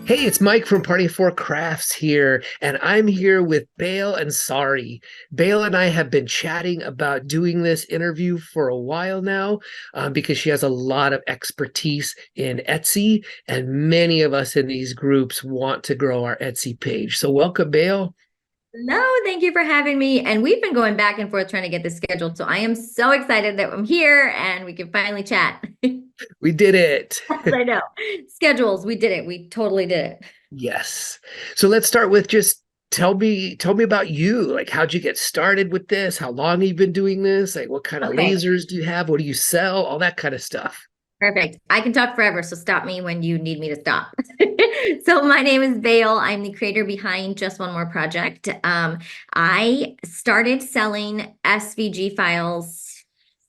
Hey, it's Mike from Party Four Crafts here, and I'm here with Bail Ansari. Bail and I have been chatting about doing this interview for a while now because she has a lot of expertise in Etsy, and many of us in these groups want to grow our Etsy page. So, welcome, Bail. No, thank you for having me. And we've been going back and forth trying to get this scheduled. So I am so excited that I'm here and we can finally chat. We did it. I know. Schedules, we did it. We totally did it. Yes. So let's start with just tell me about you. Like, how'd you get started with this? How long have you been doing this? Like, what kind of Okay, lasers do you have? What do you sell? All that kind of stuff. perfect. I can talk forever, so stop me when you need me to stop. So my name is Bail. I'm the creator behind Just One More Project. I started selling SVG files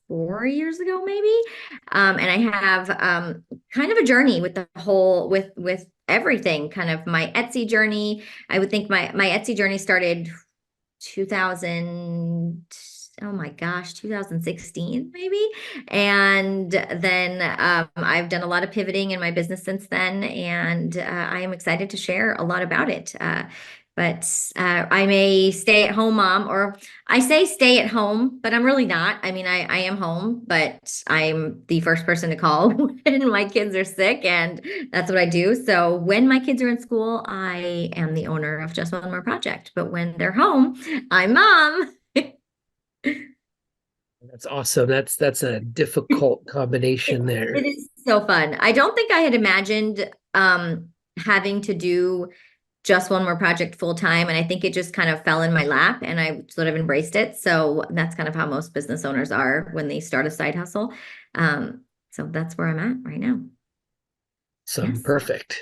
4 years ago, maybe. And I have kind of a journey with the whole with everything, kind of my Etsy journey. I would think my Etsy journey started 2000, oh my gosh, 2016 maybe. And then I've done a lot of pivoting in my business since then, and I am excited to share a lot about it. But I'm a stay-at-home mom, or I say stay at home, but I'm really not. I mean, I am home, but I'm the first person to call when my kids are sick, and that's what I do. So when my kids are in school, I am the owner of Just One More Project. But when they're home, I'm mom. That's awesome. That's a difficult combination It there. is so fun. I don't think I had imagined having to do Just One More Project full time. And I think it just kind of fell in my lap and I sort of embraced it. So that's kind of how most business owners are when they start a side hustle. So that's where I'm at right now. Some Yes. perfect.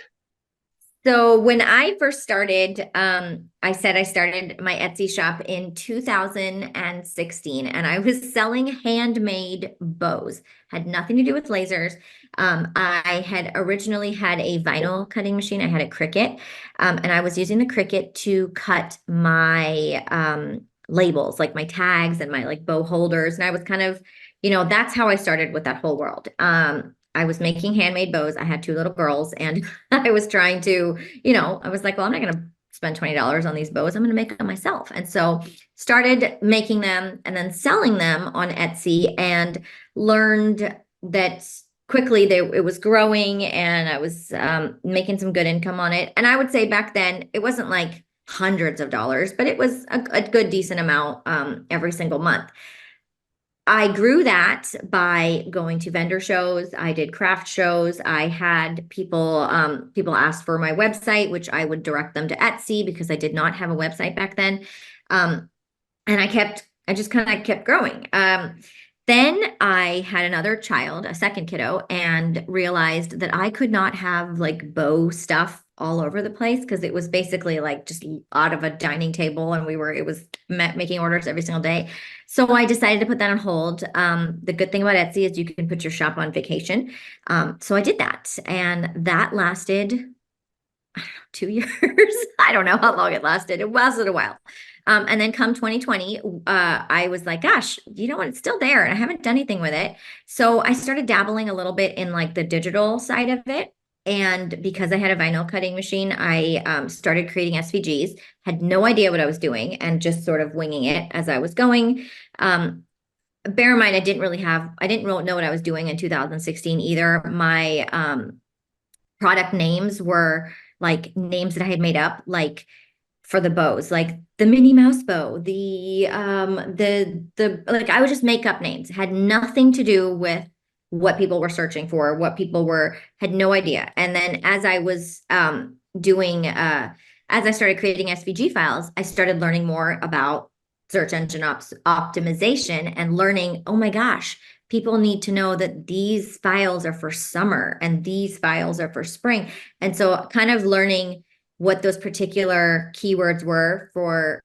So when I first started, I said I started my Etsy shop in 2016, and I was selling handmade bows. Had nothing to do with lasers. I had originally had a vinyl cutting machine. I had a Cricut, and I was using the Cricut to cut my labels, like my tags and my like bow holders. And I was kind of, that's how I started with that whole world. I was making handmade bows. I had two little girls, and I was trying to, I was like, well, I'm not going to spend $20 on these bows. I'm going to make them myself. And so started making them and then selling them on Etsy, and learned that quickly it was growing, and I was making some good income on it. And I would say back then it wasn't like hundreds of dollars, but it was a good, decent amount every single month. I grew that by going to vendor shows. I did craft shows. I had people ask for my website, which I would direct them to Etsy because I did not have a website back then. Um, and I just kind of kept growing. Then I had another child, a second kiddo, and realized that I could not have like bow stuff all over the place because it was basically like just out of a dining table, and it was making orders every single day. So I decided to put that on hold. The good thing about Etsy is you can put your shop on vacation. So I did that, and that lasted 2 years. I don't know how long it lasted. It lasted a while. And then come 2020, I was like, gosh, you know what? It's still there and I haven't done anything with it. So I started dabbling a little bit in like the digital side of it. And because I had a vinyl cutting machine, I started creating SVGs, had no idea what I was doing and just sort of winging it as I was going. Bear in mind, I didn't really know what I was doing in 2016 either. My product names were like names that I had made up, like for the bows, like the Minnie Mouse bow, the like I would just make up names. It had nothing to do with what people were searching for, what people were had no idea. And then as I was doing as I started creating SVG files, I started learning more about search engine optimization and learning, oh my gosh, people need to know that these files are for summer and these files are for spring. And so kind of learning what those particular keywords were for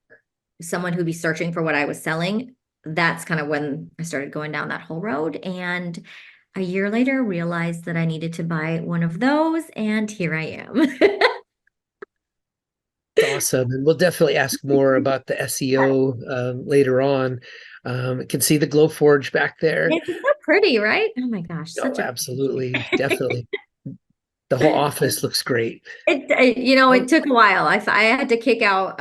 someone who'd be searching for what I was selling, that's kind of when I started going down that whole road. And a year later, realized that I needed to buy one of those, and here I am. It's awesome. And we'll definitely ask more about the SEO later on. Can see the Glowforge back there. It's so pretty, right? Oh my gosh, Oh, such a absolutely. Definitely. The whole office looks great. It Oh, took a while. I had to kick out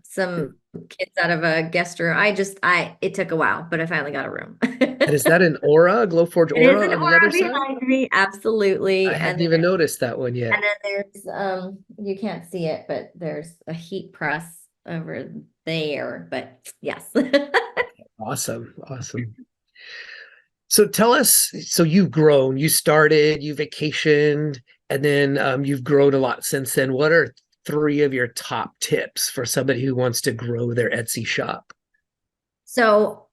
some kids out of a guest room. It took a while, but I finally got a room. and is that an Aura, Glowforge It is Aura an on the other aura side? behind me, I absolutely. hadn't even noticed that one yet. And then there's you can't see it, but there's a heat press over there. But yes. Awesome. Awesome. So tell us, so you've grown, you started, you vacationed, and then you've grown a lot since then. What are three of your top tips for somebody who wants to grow their Etsy shop? So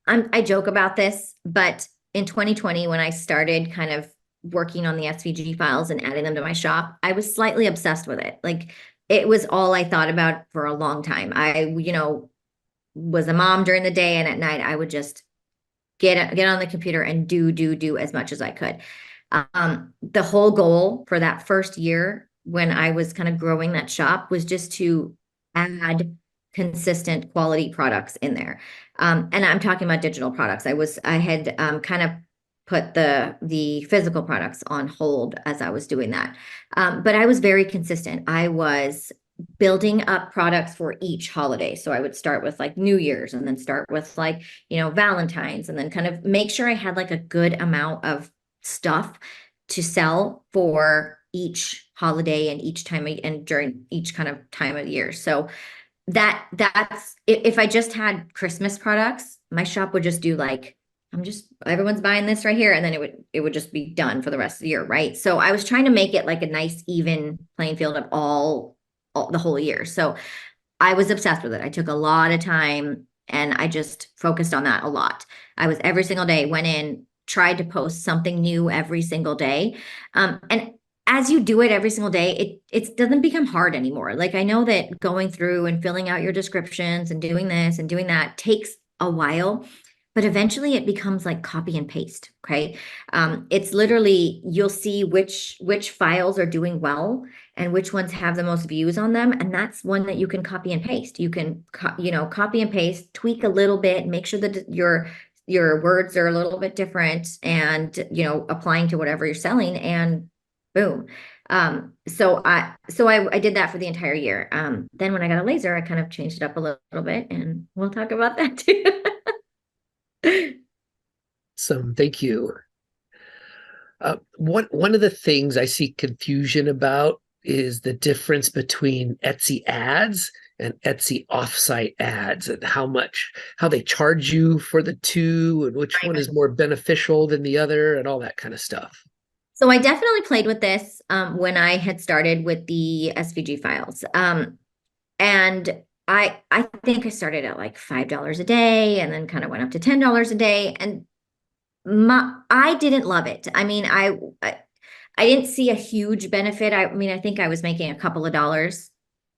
I joke about this, but in 2020, when I started kind of working on the SVG files and adding them to my shop, I was slightly obsessed with it. Like it was all I thought about for a long time. Was a mom during the day, and at night I would just get on the computer and do as much as I could. The whole goal for that first year when I was kind of growing that shop was just to add consistent quality products in there. And I'm talking about digital products. I had kind of put the physical products on hold as I was doing that. But I was very consistent. I was building up products for each holiday. So I would start with like New Year's and then start with like, Valentine's, and then kind of make sure I had like a good amount of stuff to sell for each holiday and each time and during each kind of time of year. So that's if I just had Christmas products, my shop would just do like everyone's buying this right here, and then it would just be done for the rest of the year, right? So I was trying to make it like a nice even playing field of all the whole year. So I was obsessed with it. I took a lot of time and I just focused on that a lot. I was every single day, went in, tried to post something new every single day. And as you do it every single day, it doesn't become hard anymore. Like I know that going through and filling out your descriptions and doing this and doing that takes a while, but eventually it becomes like copy and paste. Okay. It's literally, you'll see which files are doing well and which ones have the most views on them. And that's one that you can copy and paste. You can, copy and paste, tweak a little bit, make sure that your words are a little bit different and, applying to whatever you're selling, and boom. So I did that for the entire year. Then when I got a laser, I kind of changed it up a little bit, and we'll talk about that too. So thank you. One of the things I see confusion about is the difference between Etsy ads and Etsy offsite ads, and how they charge you for the two, and which one is more beneficial than the other, and all that kind of stuff. So I definitely played with this when I had started with the SVG files. And I think I started at like $5 a day and then kind of went up to $10 a day. And I didn't love it. I mean, I didn't see a huge benefit. I mean, I think I was making a couple of dollars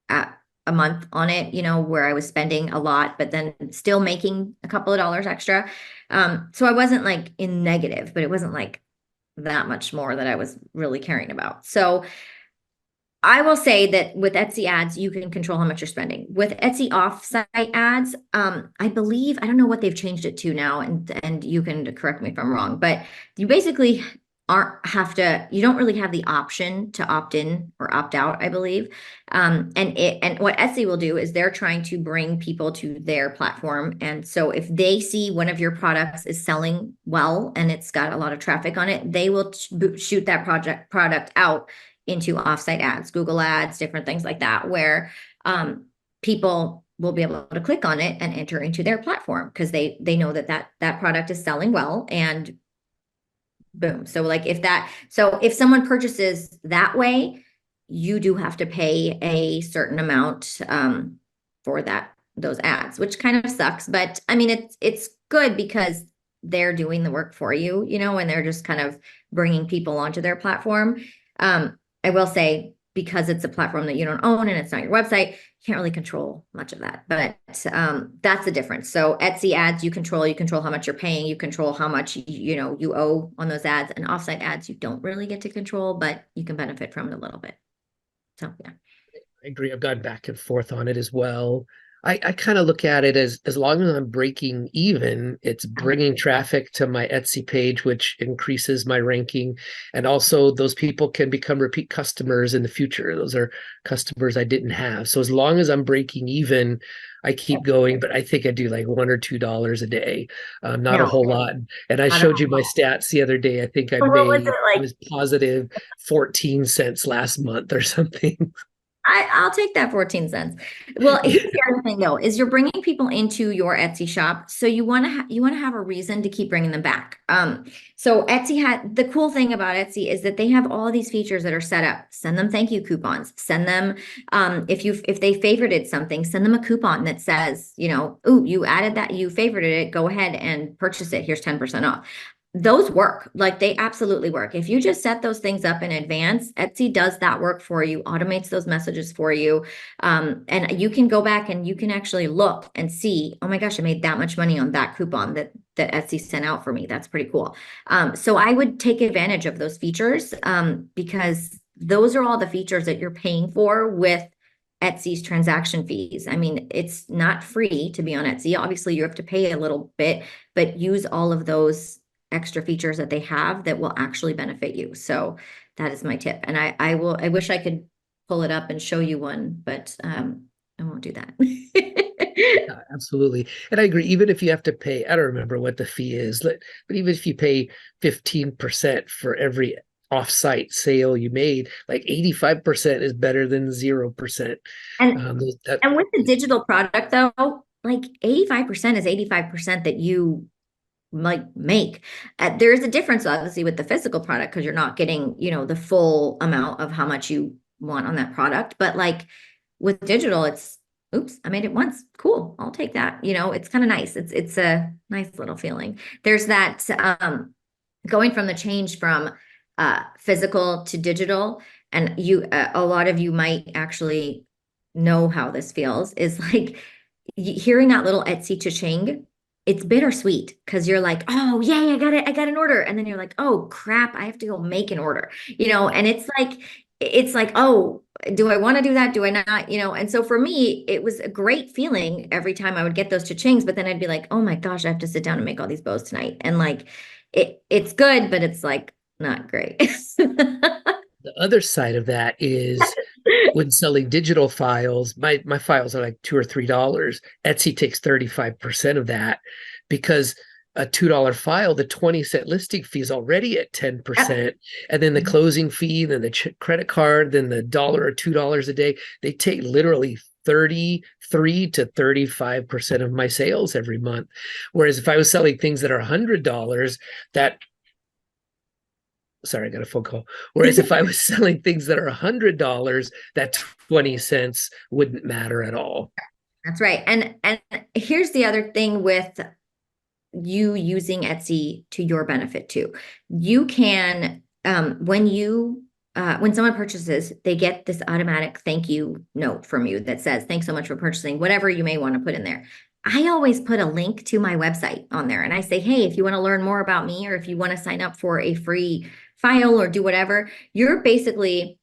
a month on it, where I was spending a lot, but then still making a couple of dollars extra. So I wasn't like in negative, but it wasn't like that much more that I was really caring about. So I will say that with Etsy ads, you can control how much you're spending. With Etsy offsite ads, I believe, I don't know what they've changed it to now, and you can correct me if I'm wrong, but you basically you don't really have the option to opt in or opt out, I believe. And what Etsy will do is they're trying to bring people to their platform. And so if they see one of your products is selling well and it's got a lot of traffic on it, they will shoot that product out into offsite ads, Google ads, different things like that, where people will be able to click on it and enter into their platform because they know that product is selling well, and boom. So like if someone purchases that way, you do have to pay a certain amount for those ads, which kind of sucks. But I mean, it's good because they're doing the work for you, and they're just kind of bringing people onto their platform. I will say, because it's a platform that you don't own and it's not your website, you can't really control much of that. But that's the difference. So Etsy ads, you control how much you're paying, you control how much you owe on those ads, and offsite ads you don't really get to control, but you can benefit from it a little bit. So yeah. I agree. I've gone back and forth on it as well. I kind of look at it as long as I'm breaking even, it's bringing traffic to my Etsy page, which increases my ranking. And also, those people can become repeat customers in the future. Those are customers I didn't have. So as long as I'm breaking even, I keep going. But I think I do like $1 or $2 a day, not a No, whole lot. And I not at showed you my all. stats the other day. I think So what was it I like? was positive 14 cents last month or something. I'll take that 14 cents. Well, here's the other thing though, is you're bringing people into your Etsy shop. So you want to have a reason to keep bringing them back. So Etsy had the cool thing about Etsy is that they have all these features that are set up. Send them thank you coupons. Send them, if they favorited something, send them a coupon that says, ooh, you added that, you favorited it, go ahead and purchase it. Here's 10% off. Those work. Like they absolutely work. If you just set those things up in advance, Etsy does that work for you, automates those messages for you. And you can go back and you can actually look and see, oh my gosh, I made that much money on that coupon that Etsy sent out for me. That's pretty cool. So I would take advantage of those features because those are all the features that you're paying for with Etsy's transaction fees. I mean, it's not free to be on Etsy. Obviously, you have to pay a little bit, but use all of those extra features that they have that will actually benefit you. So that is my tip. And I wish I could pull it up and show you one, but I won't do that. Yeah, absolutely. And I agree, even if you have to pay, I don't remember what the fee is, but even if you pay 15% for every off-site sale you made, like 85% is better than 0%. And That and with the digital product though, like 85% is 85% that you like make. There is a difference obviously with the physical product because you're not getting, the full amount of how much you want on that product. But like with digital, it's oops, I made it once. Cool. I'll take that. It's kind of nice. It's a nice little feeling. There's that going from the change from physical to digital, and a lot of you might actually know how this feels, is like hearing that little Etsy cha-ching. It's bittersweet because you're like, oh yay, I got an order. And then you're like, oh crap, I have to go make an order, and it's like, oh, do I want to do that? Do I not? And so for me, it was a great feeling every time I would get those cha-chings, but then I'd be like, oh my gosh, I have to sit down and make all these bows tonight. And like it's good, but it's like not great. the other side of that is when selling digital files, my files are like $2 or $3. Etsy takes 35% of that because a $2 file, the 20-cent listing fee is already at 10%. And then the closing fee, then the credit card, then the $1 or $2 a day. They take literally 33 to 35% of my sales every month. Whereas if I was selling things that are $100, that sorry, I got a phone call. Whereas if I was selling things that are $100, that 20 cents wouldn't matter at all. That's right. And here's the other thing with you using Etsy to your benefit too. You can when someone purchases, they get this automatic thank you note from you that says, thanks so much for purchasing, whatever you may want to put in there. I always put a link to my website on there and I say, hey, if you want to learn more about me or if you want to sign up for a free file or do whatever, you're basically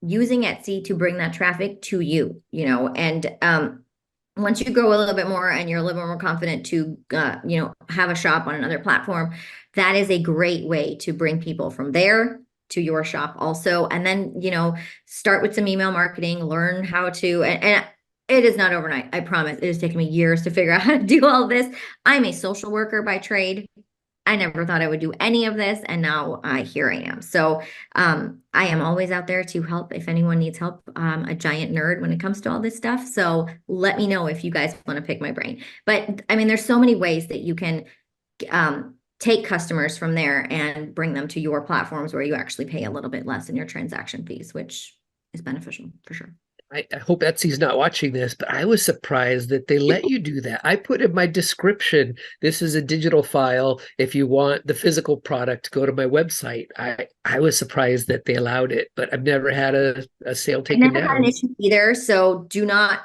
using Etsy to bring that traffic to you, and once you grow a little bit more and you're a little bit more confident to have a shop on another platform, that is a great way to bring people from there to your shop also. And then start with some email marketing, learn how to and it is not overnight, I promise. It has taken me years to figure out how to do all this. I'm a social worker by trade. I never thought I would do any of this, and now here I am. So I am always out there to help if anyone needs help. I'm a giant nerd when it comes to all this stuff. So let me know if you guys want to pick my brain. But I mean, there's so many ways that you can take customers from there and bring them to your platforms where you actually pay a little bit less in your transaction fees, which is beneficial for sure. I hope Etsy's not watching this, but I was surprised that they let you do that. I put in my description, this is a digital file. If you want the physical product, go to my website. I was surprised that they allowed it, but I've never had a sale I taken never had an down. issue either, so do not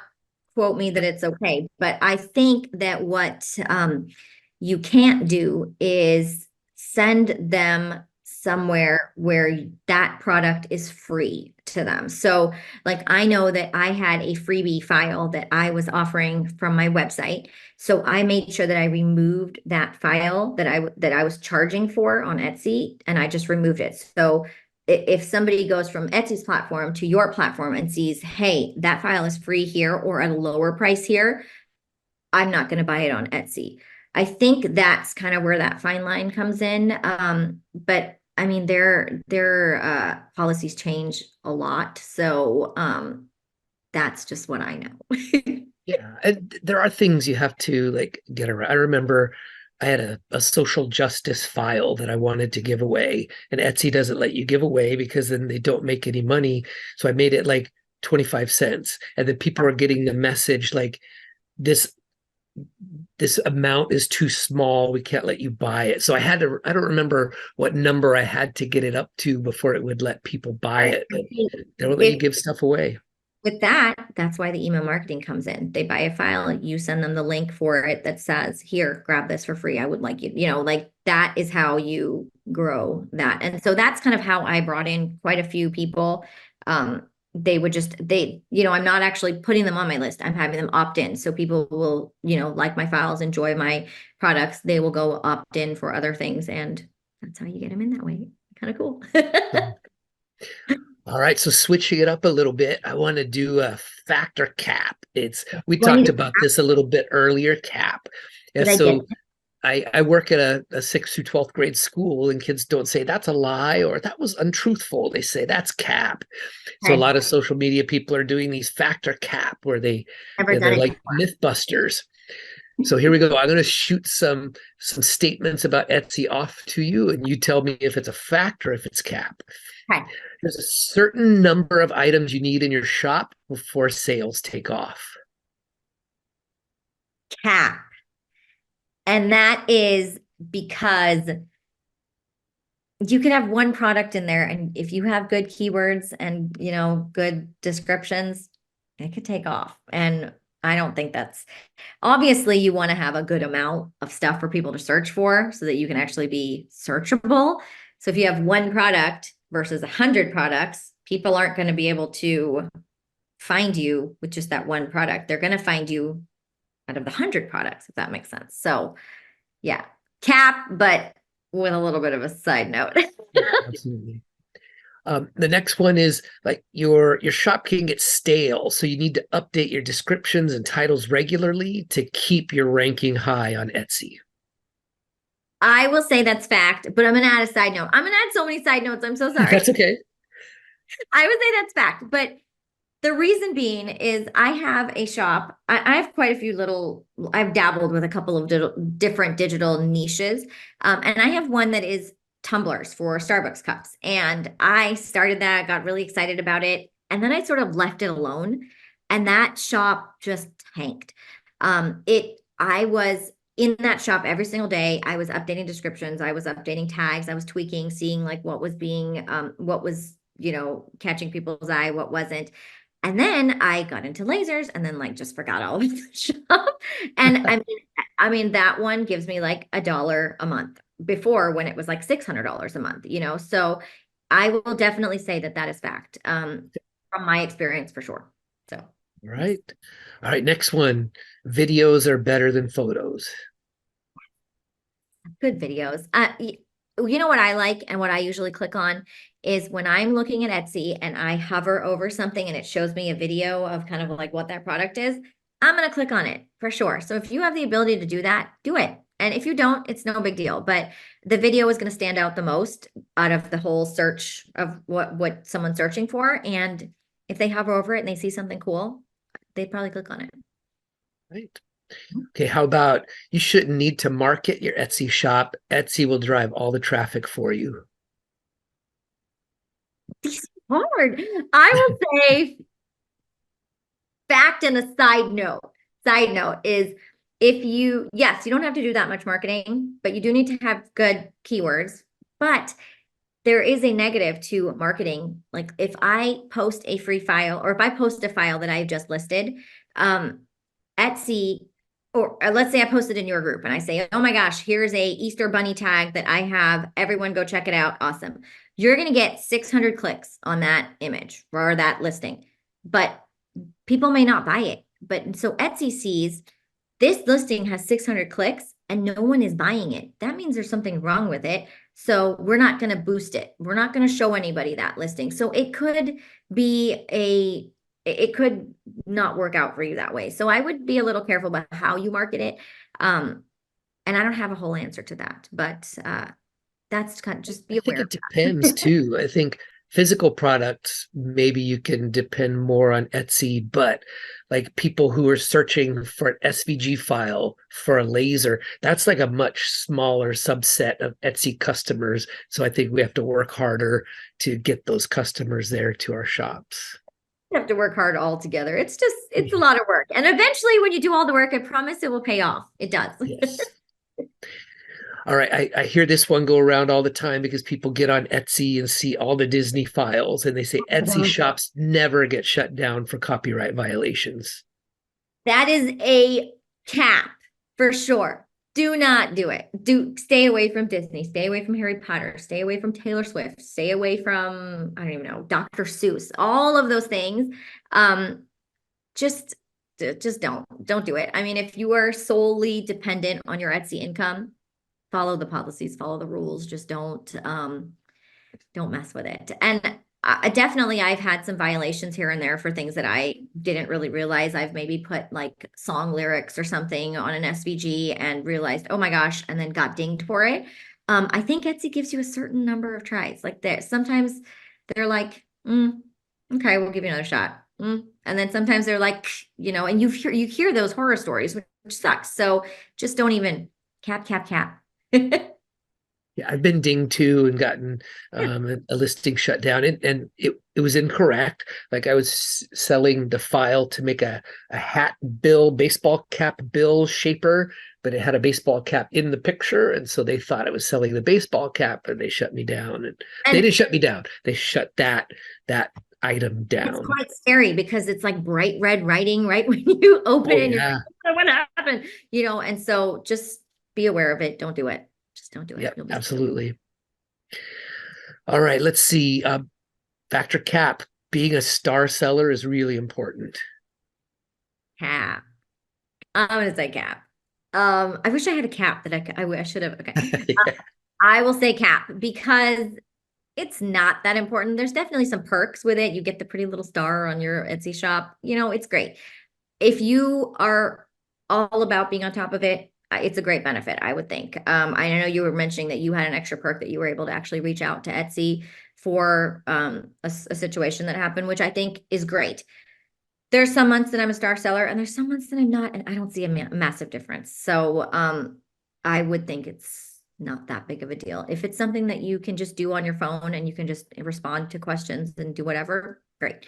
quote me that it's okay. But I think that what you can't do is send them somewhere where that product is free to them. So like I know that I had a freebie file that I was offering from my website. So I made sure that I removed that file that I was charging for on Etsy, and I just removed it. So if somebody goes from Etsy's platform to your platform and sees, hey, that file is free here or at a lower price here, I'm not going to buy it on Etsy. I think that's kind of where that fine line comes in. But I mean, their policies change a lot. So that's just what I know. Yeah, and there are things you have to like get around. I remember I had a social justice file that I wanted to give away, and Etsy doesn't let you give away because then they don't make any money. So I made it like 25 cents, and then people are getting the message like this this amount is too small. We can't let you buy it. So I don't remember what number I had to get it up to before it would let people buy Right. it. But they won't let you It, give stuff away. with that, that's why the email marketing comes in. They buy a file, you send them the link for it that says, here, grab this for free. I would like you, like that is how you grow that. And so that's kind of how I brought in quite a few people. They would just, I'm not actually putting them on my list. I'm having them opt in. So people will, like my files, enjoy my products. They will go opt in for other things. And that's how you get them in that way. Kind of cool. All right, so switching it up a little bit, I want to do a factor cap. It's we Well, talked about this a little bit earlier, cap. And did I get so I work at a 6th through 12th grade school, and kids don't say that's a lie or that was untruthful. They say that's cap. So a okay. lot of social media people are doing these factor cap where Never done they're it like before. myth busters. So here we go. I'm going to shoot some statements about Etsy off to you, and you tell me if it's a fact or if it's cap. Okay. There's a certain number of items you need in your shop before sales take off. Cap. And that is because you can have one product in there, and if you have good keywords and good descriptions, it could take off. And I don't think that's obviously you want to have a good amount of stuff for people to search for so that you can actually be searchable. So if you have one product versus 100 products, people aren't going to be able to find you with just that one product. They're going to find you out of the 100 products, if that makes sense. So yeah, cap, but with a little bit of a side note. Yeah, absolutely. The next one is like your shop can get stale, so you need to update your descriptions and titles regularly to keep your ranking high on Etsy. I will say that's fact, but I'm going to add a side note. I'm going to add so many side notes. I'm so That's sorry. okay. I would say that's fact, but the reason being is I have a shop. I have quite a few I've dabbled with a couple of different digital niches. And I have one that is tumblers for Starbucks cups. And I started that, got really excited about it. And then I sort of left it alone. And that shop just tanked. I was in that shop every single day. I was updating descriptions. I was updating tags. I was tweaking, seeing like what was what was, catching people's eye, what wasn't. And then I got into lasers and then like just forgot all of the shop. And I mean that one gives me like $1 a month before when it was like $600 a month. So I will definitely say that that is fact from my experience for sure. So All yes. right. All right. Next one. Videos are better than photos. Good videos. You know what I like and what I usually click on is when I'm looking at Etsy and I hover over something and it shows me a video of kind of like what that product is, I'm going to click on it for sure. So if you have the ability to do that, do it. And if you don't, it's no big deal. But the video is going to stand out the most out of the whole search of what someone's searching for. And if they hover over it and they see something cool, they probably click on it. Right. Okay. How about you shouldn't need to market your Etsy shop? Etsy will drive all the traffic for you. It's hard. I will say fact and a side note is yes, you don't have to do that much marketing, but you do need to have good keywords. But there is a negative to marketing. Like if I post a free file or if I post a file that I've just listed, Etsy or let's say I posted in your group and I say, oh my gosh, here's a Easter bunny tag that I have. Everyone go check it out. Awesome. You're going to get 600 clicks on that image or that listing, but people may not buy it. But so Etsy sees this listing has 600 clicks and no one is buying it. That means there's something wrong with it. So we're not going to boost it. We're not going to show anybody that listing. So it could be it could not work out for you that way. So I would be a little careful about how you market it. And I don't have a whole answer to that, but that's kind of just I be think aware. it depends too. I think physical products, maybe you can depend more on Etsy, but like people who are searching for an SVG file for a laser, that's like a much smaller subset of Etsy customers. So I think we have to work harder to get those customers there to our shops. You have to work hard all together. It's a Yeah. lot of work. And eventually when you do all the work, I promise it will pay off. It does. Yes. All right, I hear this one go around all the time because people get on Etsy and see all the Disney files and they say Etsy shops never get shut down for copyright violations. That is a cap for sure. Do not do it. Do stay away from Disney, stay away from Harry Potter, stay away from Taylor Swift, stay away from, I don't even know, Dr. Seuss, all of those things. Um, just just don't do it. I mean, if you are solely dependent on your Etsy income, follow the policies, follow the rules. Just don't mess with it. And definitely, I've had some violations here and there for things that I didn't really realize. I've maybe put like song lyrics or something on an SVG and realized, oh my gosh, and then got dinged for it. I think Etsy gives you a certain number of tries. Like there, sometimes they're like, okay, we'll give you another shot. And then sometimes they're like, and you hear those horror stories, which sucks. So just don't even cap. Yeah, I've been dinged too and gotten a listing shut down, and it was incorrect. Like I was selling the file to make a hat bill, baseball cap bill shaper, but it had a baseball cap in the picture, and so they thought I was selling the baseball cap, and they shut me down. And they And didn't shut me down; they shut that item it's down. quite scary because it's like bright red writing right when you open Oh it and you're yeah, like, oh, what happened? And so just be aware of it. Don't do it. Just don't do it. yep, You'll be screwed. absolutely. All right, let's see. Factor cap. Being a star seller is really important. Cap. I'm gonna say cap. I wish I had a cap that I should have. Okay. I will say cap because it's not that important. There's definitely some perks with it. You get the pretty little star on your Etsy shop. It's great. If you are all about being on top of it, it's a great benefit, I would think. I know you were mentioning that you had an extra perk that you were able to actually reach out to Etsy for a situation that happened, which I think is great. There's some months that I'm a star seller and there's some months that I'm not, and I don't see a massive difference. So I would think it's not that big of a deal. If it's something that you can just do on your phone and you can just respond to questions and do whatever, great.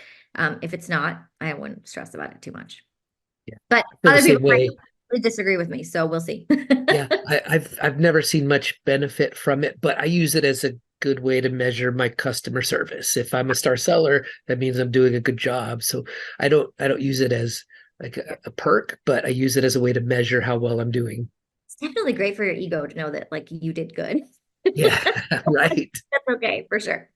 If it's not, I wouldn't stress about it too much. Yeah, But I feel the other people same might way. really disagree with me, so we'll see. Yeah, I've never seen much benefit from it, but I use it as a good way to measure my customer service. If I'm a star seller, that means I'm doing a good job. So I don't use it as like a perk, but I use it as a way to measure how well I'm doing. It's definitely great for your ego to know that like you did good. Yeah, right. That's okay, for sure.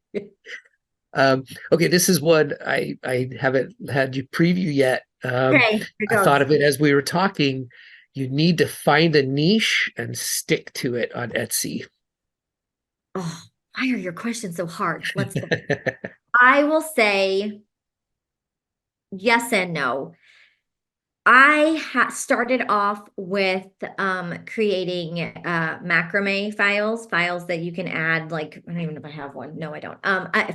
Okay, this is one I haven't had you preview yet. Okay, here it I thought goes. of it as we were talking. You need to find a niche and stick to it on Etsy. Oh, why are your questions so hard? Let's go. I will say yes and no. I started off with creating macrame files that you can add, like, I don't even know if I have one. No, I don't.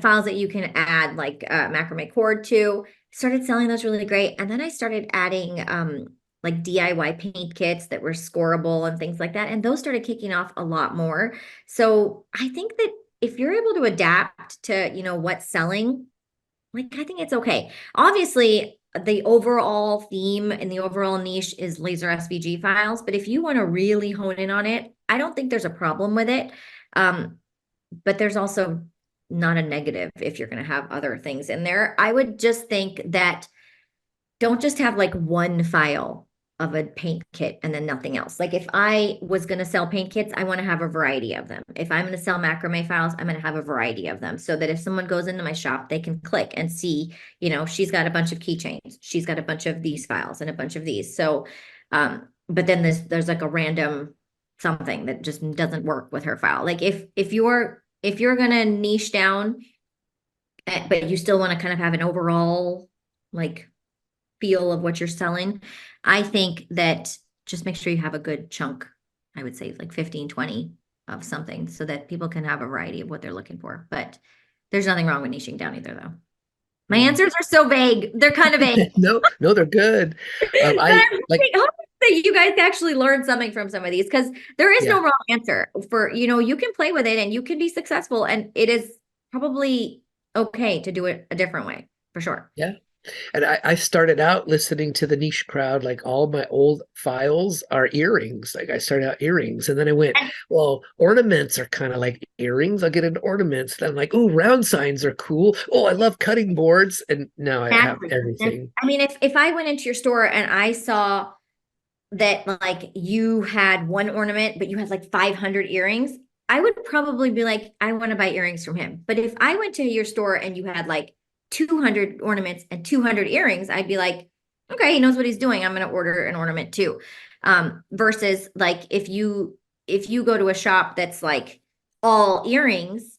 Files that you can add like macrame cord to. Started selling those really great. And then I started adding like DIY paint kits that were scoreable and things like that. And those started kicking off a lot more. So I think that if you're able to adapt to, what's selling, like, I think it's okay. Obviously, the overall theme and the overall niche is laser SVG files, but if you want to really hone in on it, I don't think there's a problem with it. Um, but there's also not a negative if you're going to have other things in there. I would just think that don't just have like one file. of a paint kit and then nothing else. Like if I was going to sell paint kits, I want to have a variety of them. If I'm going to sell macrame files, I'm going to have a variety of them so that if someone goes into my shop, they can click and see, she's got a bunch of keychains. She's got a bunch of these files and a bunch of these. So, but then there's like a random something that just doesn't work with her file. Like if you're going to niche down, but you still want to kind of have an overall like feel of what you're selling, I think that just make sure you have a good chunk. I would say like 15, 20 of something so that people can have a variety of what they're looking for. But there's nothing wrong with niching down either, though. My Mm. answers are so vague. They're kind of vague. No, no, they're good. But I I'm like, hoping that you guys actually learn something from some of these because there is yeah, no wrong answer for, you can play with it and you can be successful. And it is probably okay to do it a different way for sure. yeah. And I started out listening to the niche crowd, like all my old files are earrings. Like I started out earrings, and then I went, well, ornaments are kind of like earrings. I'll get into ornaments. Then I'm like, oh, round signs are cool. Oh, I love cutting boards. And now I have Exactly. everything. I mean, if I went into your store and I saw that like you had one ornament, but you had like 500 earrings, I would probably be like, I want to buy earrings from him. But if I went to your store and you had like 200 ornaments and 200 earrings, I'd be like, okay, he knows what he's doing. I'm going to order an ornament too. Versus like if you go to a shop that's like all earrings,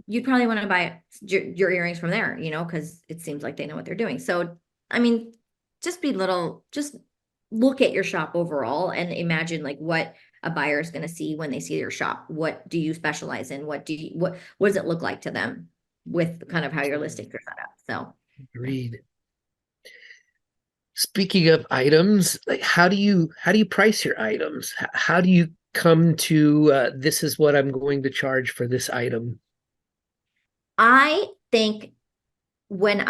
you'd probably want to buy your earrings from there, because it seems like they know what they're doing. So, I mean, just look at your shop overall and imagine like what a buyer is going to see when they see your shop. What do you specialize in? What does it look like to them with kind of how your listings are set up? So, yeah. Agreed. Speaking of items, like how do you price your items? How do you come to this is what I'm going to charge for this item? I think and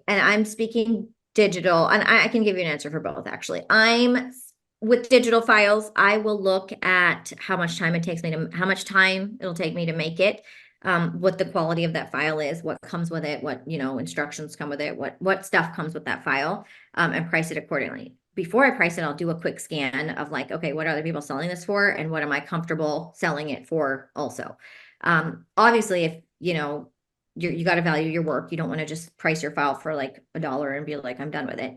I'm speaking digital, and I can give you an answer for both actually. I'm with digital files, I will look at how much time it'll take me to make it, what the quality of that file is, what comes with it, what, instructions come with it, what stuff comes with that file, and price it accordingly. Before I price it, I'll do a quick scan of like, okay, what are other people selling this for? And what am I comfortable selling it for also? Obviously, if, you got to value your work. You don't want to just price your file for like $1 and be like, I'm done with it.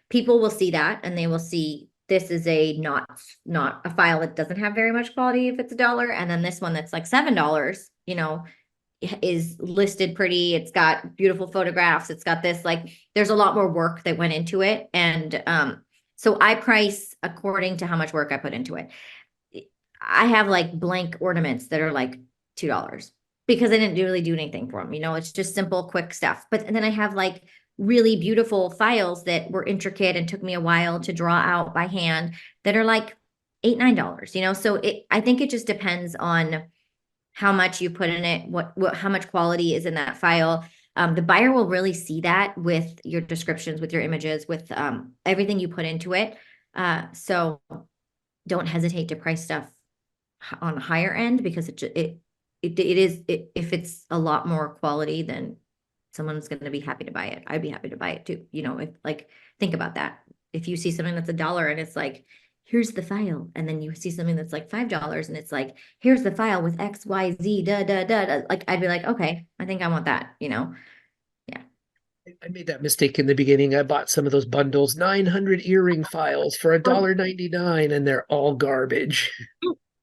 People will see that and they will see this is a not a file that doesn't have very much quality if it's $1. And then this one that's like $7, is listed pretty. It's got beautiful photographs. It's got this, like, there's a lot more work that went into it. And so I price according to how much work I put into it. I have like blank ornaments that are like $2 because I didn't really do anything for them. It's just simple, quick stuff. But then I have like really beautiful files that were intricate and took me a while to draw out by hand that are like $8, $9, So I think it just depends on how much you put in it, how much quality is in that file. The buyer will really see that with your descriptions, with your images, with everything you put into it. So don't hesitate to price stuff on a higher end because if it's a lot more quality, then someone's going to be happy to buy it. I'd be happy to buy it too. If like, think about that. If you see something that's $1 and it's like, here's the file. And then you see something that's like $5 and it's like, here's the file with X, Y, Z, da, da, da, da. Like, I'd be like, okay, I think I want that, Yeah. I made that mistake in the beginning. I bought some of those bundles, 900 earring files for $1.99, and they're all garbage.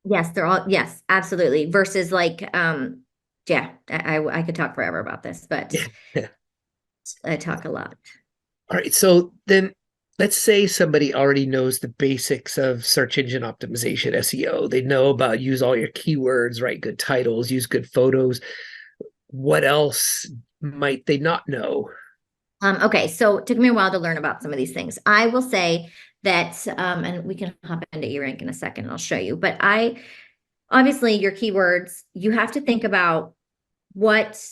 Yes, yes, absolutely. Versus like, yeah, I could talk forever about this, but Yeah. I talk a lot. All right. So then let's say somebody already knows the basics of search engine optimization, SEO. They know about use all your keywords, write good titles, use good photos. What else might they not know? Okay, so it took me a while to learn about some of these things. I will say that, and we can hop into eRank in a second, and I'll show you, but obviously your keywords, you have to think about what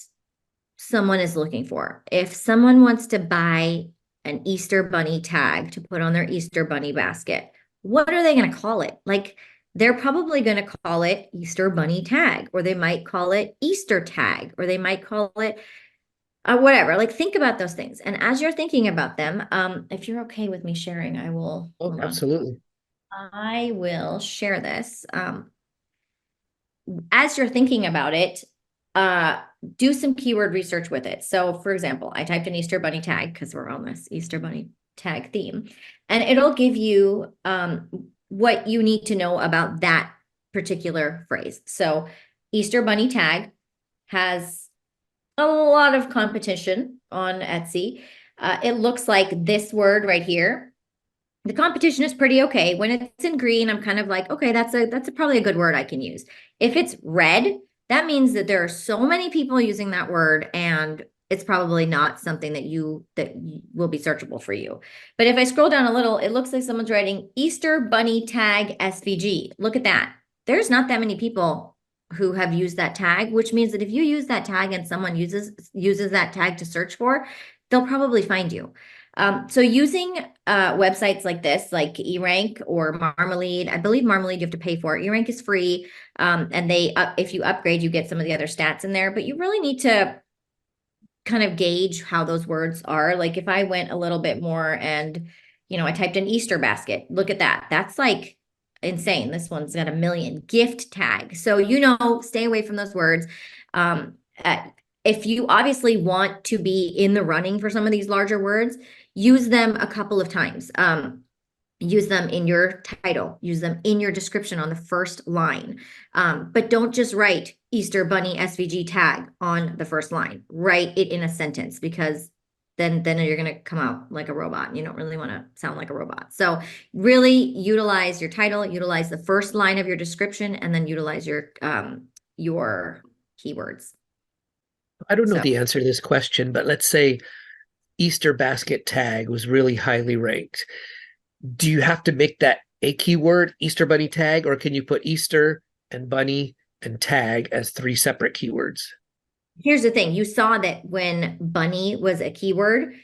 someone is looking for. If someone wants to buy an Easter bunny tag to put on their Easter bunny basket, what are they going to call it? Like, they're probably going to call it Easter bunny tag, or they might call it Easter tag, or they might call it whatever. Like think about those things. And as you're thinking about them, if you're okay with me sharing, I will, Oh, hold on. absolutely. I will share this. As you're thinking about it, uh, do some keyword research with it. So, for example, I typed in Easter Bunny tag because we're on this Easter Bunny tag theme, and it'll give you what you need to know about that particular phrase. So, Easter Bunny tag has a lot of competition on Etsy. It looks like this word right here. The competition is pretty okay. When it's in green, I'm kind of like, okay, that's probably a good word I can use. If it's red, that means that there are so many people using that word, and it's probably not something that will be searchable for you. But if I scroll down a little, it looks like someone's writing Easter Bunny tag SVG. Look at that. There's not that many people who have used that tag, which means that if you use that tag and someone uses that tag to search for, they'll probably find you. So using websites like this, like eRank or Marmalade, I believe Marmalade you have to pay for. eRank is free, and if you upgrade, you get some of the other stats in there. But you really need to kind of gauge how those words are. Like if I went a little bit more and, I typed in Easter basket, look at that. That's like insane. This one's got 1 million gift tag. So, stay away from those words. Um, uh, if you obviously want to be in the running for some of these larger words, use them a couple of times. Use them in your title, use them in your description on the first line. But don't just write Easter Bunny SVG tag on the first line. Write it in a sentence, because then you're going to come out like a robot. You don't really want to sound like a robot. So really utilize your title, utilize the first line of your description, and then utilize your keywords. I don't know So the answer to this question, but let's say Easter basket tag was really highly ranked. Do you have to make that a keyword, Easter bunny tag, or can you put Easter and bunny and tag as three separate keywords? here's the thing. You saw that when bunny was a keyword,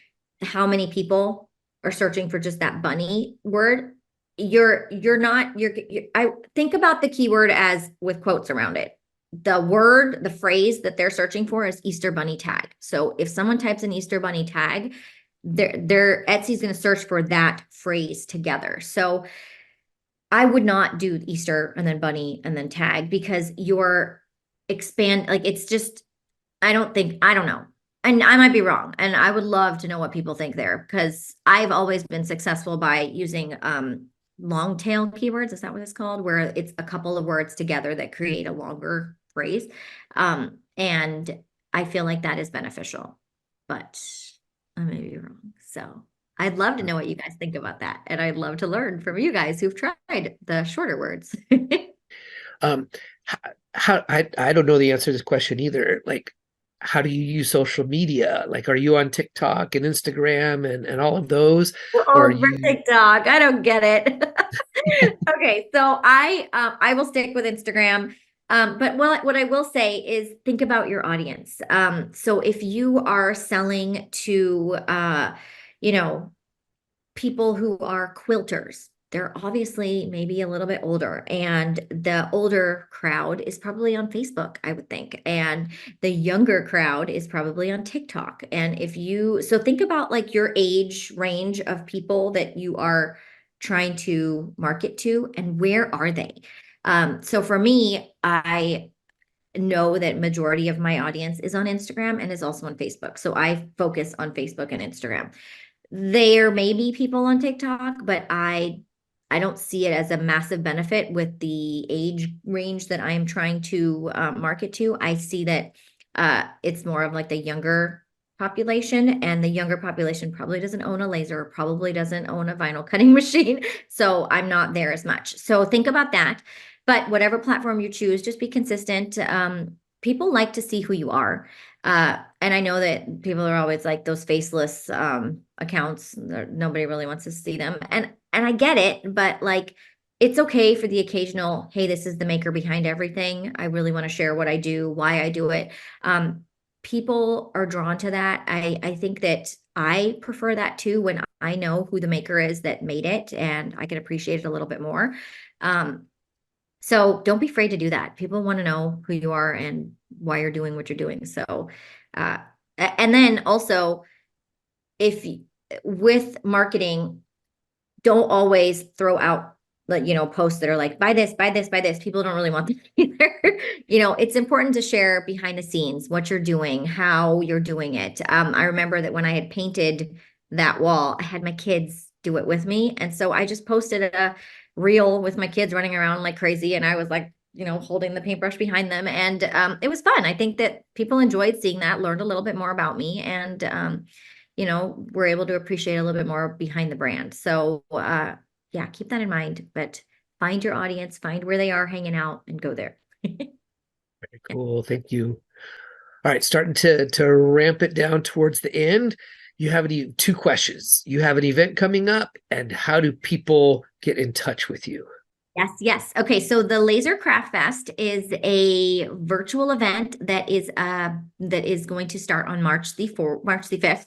how many people are searching for just that bunny word. You're not you're I think about the keyword as with quotes around it. The phrase that they're searching for is Easter bunny tag. So if someone types in Easter bunny tag, their Etsy's going to search for that phrase together. So I would not do Easter and then bunny and then tag, because you're like it's just, I don't know. And I might be wrong. And I would love to know what people think there, because I've always been successful by using long tail keywords. Is that what it's called? Where it's a couple of words together that create a longer phrase. And I feel like that is beneficial, but I may be wrong. So I'd love to know what you guys think about that. And I'd love to learn from you guys who've tried the shorter words. Um, how I don't know the answer to this question either. Like, how do you use social media? Like, are you on TikTok and Instagram and all of those, or are Oh, for you? TikTok. I don't get it. Okay, so I will stick with Instagram. But what I will say is think about your audience. So if you are selling to you know, people who are quilters. They're obviously maybe a little bit older, and the older crowd is probably on Facebook, I would think. And the younger crowd is probably on TikTok. And so think about like your age range of people that you are trying to market to, and where are they? So for me, I know that majority of my audience is on Instagram and is also on Facebook. So I focus on Facebook and Instagram. There may be people on TikTok, but I don't see it as a massive benefit with the age range that I am trying to market to. I see that it's more of like the younger population, and the younger population probably doesn't own a laser, probably doesn't own a vinyl cutting machine. So I'm not there as much. So think about that. But whatever platform you choose, just be consistent. People like to see who you are. And I know that people are always like those faceless accounts. Nobody really wants to see them. And I get it, but like it's okay for the occasional, hey, this is the maker behind everything. I really want to share what I do, why I do it. People are drawn to that. I think that I prefer that too, when I know who the maker is that made it, and I can appreciate it a little bit more. So don't be afraid to do that. People want to know who you are and why you're doing what you're doing. So uh, And then also, if with marketing, don't always throw out like, posts that are like, buy this, buy this, buy this. People don't really want that either. It's important to share behind the scenes what you're doing, how you're doing it. I remember that when I had painted that wall, I had my kids do it with me. And so I just posted a reel with my kids running around like crazy. And I was like, holding the paintbrush behind them. And it was fun. I think that people enjoyed seeing that, learned a little bit more about me, and we're able to appreciate a little bit more behind the brand. So, yeah, keep that in mind, but find your audience, find where they are hanging out and go there. Cool. Thank you. All right, starting to ramp it down towards the end. You have two questions. You have an event coming up, and how do people get in touch with you? Yes, yes. Okay, so the Laser Craft Fest is a virtual event that is going to start on March the 5th.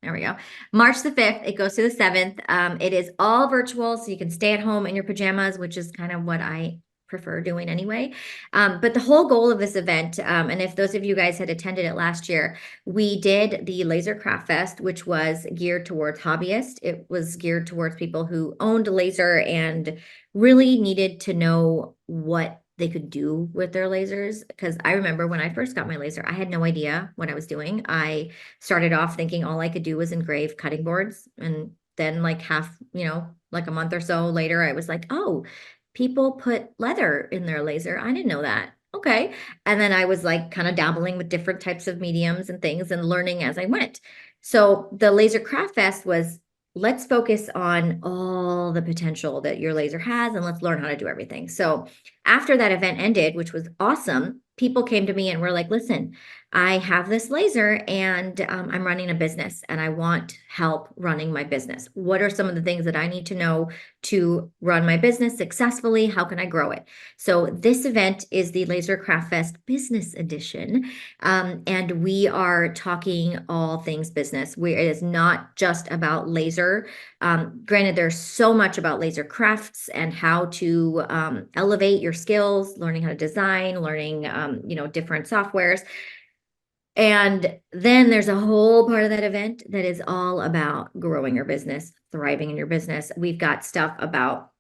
There we go. March the 5th. It goes to the 7th. It is all virtual, so you can stay at home in your pajamas, which is kind of what I prefer doing anyway. But the whole goal of this event, and if those of you guys had attended it last year, we did the Laser Craft Fest, which was geared towards hobbyists. It was geared towards people who owned a laser and really needed to know what they could do with their lasers. Because I remember when I first got my laser, I had no idea what I was doing. I started off thinking all I could do was engrave cutting boards. And then like like a month or so later, I was like, oh, people put leather in their laser. I didn't know that. Okay. And then I was like kind of dabbling with different types of mediums and things and learning as I went. So the Laser Craft Fest was, let's focus on all the potential that your laser has and let's learn how to do everything. So after that event ended, which was awesome, people came to me and were like, listen, I have this laser and I'm running a business and I want help running my business. What are some of the things that I need to know to run my business successfully? How can I grow it? So this event is the Laser Craft Fest Business Edition. And we are talking all things business. It is not just about laser. Granted, there's so much about laser crafts and how to elevate your skills, learning how to design, learning, different softwares. And then there's a whole part of that event that is all about growing your business, thriving in your business. We've got stuff about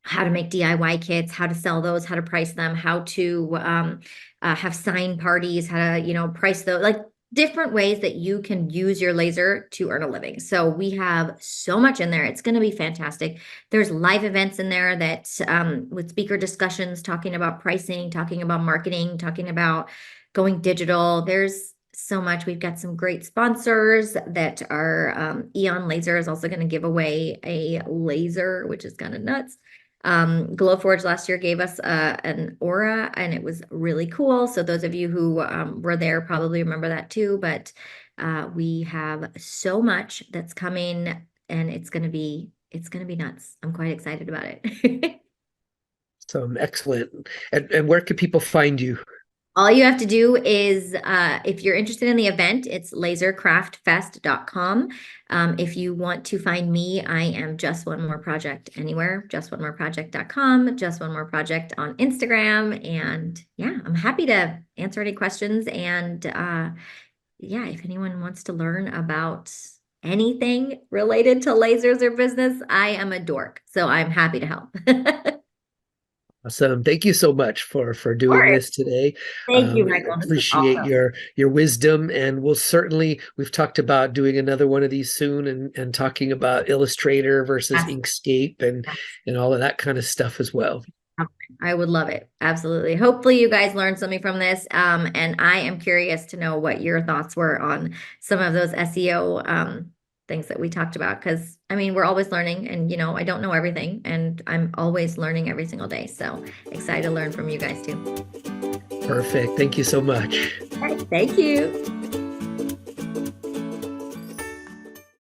how to make DIY kits, how to sell those, how to price them, how to have sign parties, how to, price those, like different ways that you can use your laser to earn a living. So we have so much in there. It's going to be fantastic. There's live events in there that with speaker discussions, talking about pricing, talking about marketing, talking about going digital. There's so much. We've got some great sponsors that are Eon Laser is also going to give away a laser, which is kind of nuts. Glowforge last year gave us an aura and it was really cool. So those of you who were there probably remember that too, but we have so much that's coming and it's going to be nuts. I'm quite excited about it. Some excellent. And where can people find you? All you have to do is, if you're interested in the event, it's lasercraftfest.com. If you want to find me, I am Just One More Project anywhere, justonemoreproject.com, Just One More Project on Instagram. And yeah, I'm happy to answer any questions. And yeah, if anyone wants to learn about anything related to lasers or business, I am a dork. So I'm happy to help. Awesome. Thank you so much for All doing right. this today. Thank you, Michael. This was Appreciate awesome. your wisdom, and we've talked about doing another one of these soon, and talking about Illustrator versus Yes. Inkscape and all of that kind of stuff as well. I would love it. Absolutely. Hopefully you guys learned something from this. And I am curious to know what your thoughts were on some of those SEO things that we talked about. Because I mean, we're always learning and I don't know everything and I'm always learning every single day. So excited to learn from you guys too. Perfect. Thank you so much. All right, thank you.